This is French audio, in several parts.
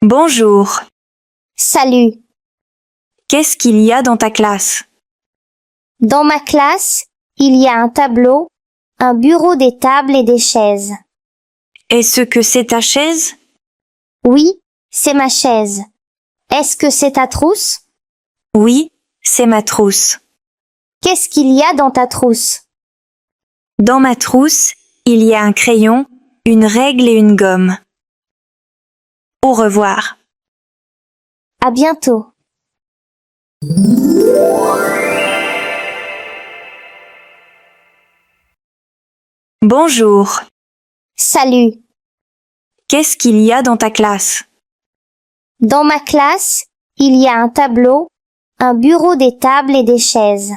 Bonjour. Salut. Qu'est-ce qu'il y a dans ta classe? Dans ma classe, il y a un tableau, un bureau, des tables et des chaises. Est-ce que c'est ta chaise? Oui, c'est ma chaise. Est-ce que c'est ta trousse? Oui, c'est ma trousse. Qu'est-ce qu'il y a dans ta trousse? Dans ma trousse, il y a un crayon, une règle et une gomme. Au revoir. À bientôt. Bonjour. Salut. Qu'est-ce qu'il y a dans ta classe? Dans ma classe, il y a un tableau, un bureau, des tables et des chaises.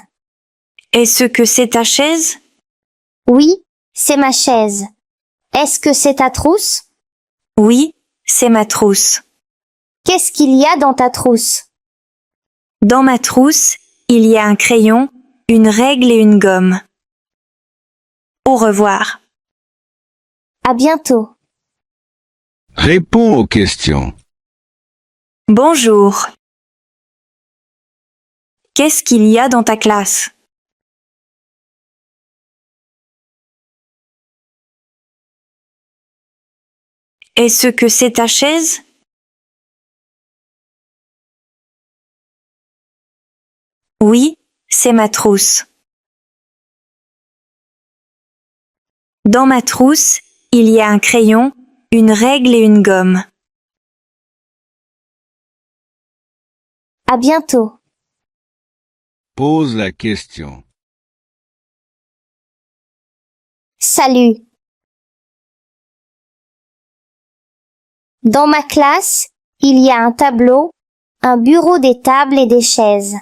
Est-ce que c'est ta chaise? Oui, c'est ma chaise. Est-ce que c'est ta trousse? Oui, c'est ma trousse. Qu'est-ce qu'il y a dans ta trousse? Dans ma trousse, il y a un crayon, une règle et une gomme. Au revoir. À bientôt. Réponds aux questions. Bonjour. Qu'est-ce qu'il y a dans ta classe? Est-ce que c'est ta chaise? Oui, c'est ma trousse. Dans ma trousse, il y a un crayon, une règle et une gomme. À bientôt. Pose la question. Salut. Dans ma classe, il y a un tableau, un bureau, des tables et des chaises.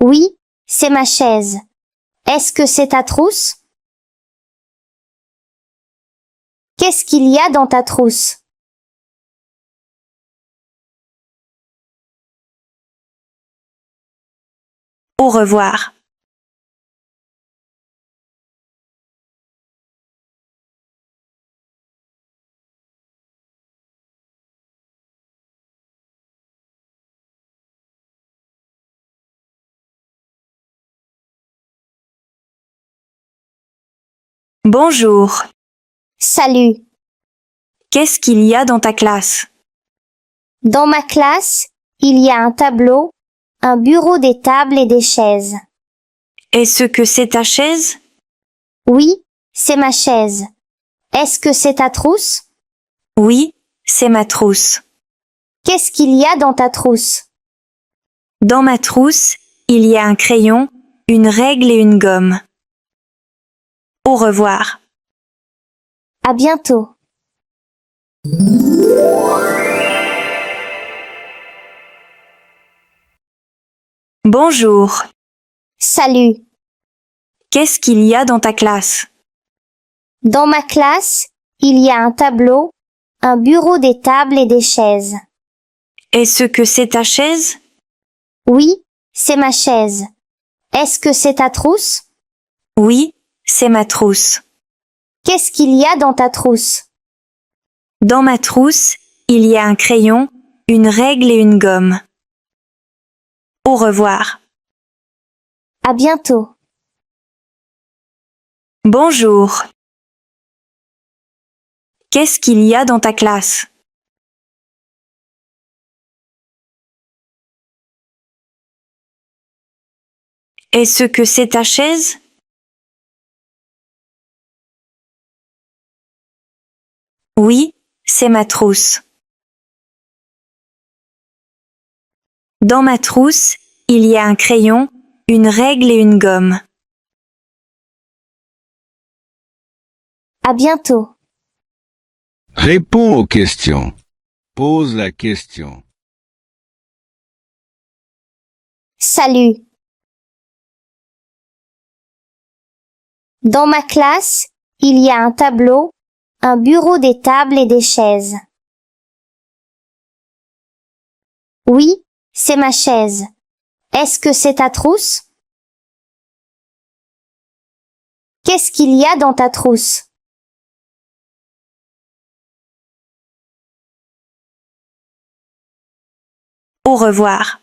Oui, c'est ma chaise. Est-ce que c'est ta trousse? Qu'est-ce qu'il y a dans ta trousse? Au revoir. Bonjour. Salut. Qu'est-ce qu'il y a dans ta classe? Dans ma classe, il y a un tableau, un bureau, des tables et des chaises. Est-ce que c'est ta chaise? Oui, c'est ma chaise. Est-ce que c'est ta trousse? Oui, c'est ma trousse. Qu'est-ce qu'il y a dans ta trousse? Dans ma trousse, il y a un crayon, une règle et une gomme. Au revoir. À bientôt. Bonjour. Salut. Qu'est-ce qu'il y a dans ta classe? Dans ma classe, il y a un tableau, un bureau, des tables et des chaises. Est-ce que c'est ta chaise? Oui, c'est ma chaise. Est-ce que c'est ta trousse? Oui, c'est ma trousse. Qu'est-ce qu'il y a dans ta trousse? Dans ma trousse, il y a un crayon, une règle et une gomme. Au revoir. À bientôt. Bonjour. Qu'est-ce qu'il y a dans ta classe? Est-ce que c'est ta chaise? Oui, c'est ma trousse. Dans ma trousse, il y a un crayon, une règle et une gomme. À bientôt. Réponds aux questions. Pose la question. Salut. Dans ma classe, il y a un tableau, un bureau, des tables et des chaises. Oui, c'est ma chaise. Est-ce que c'est ta trousse? Qu'est-ce qu'il y a dans ta trousse? Au revoir.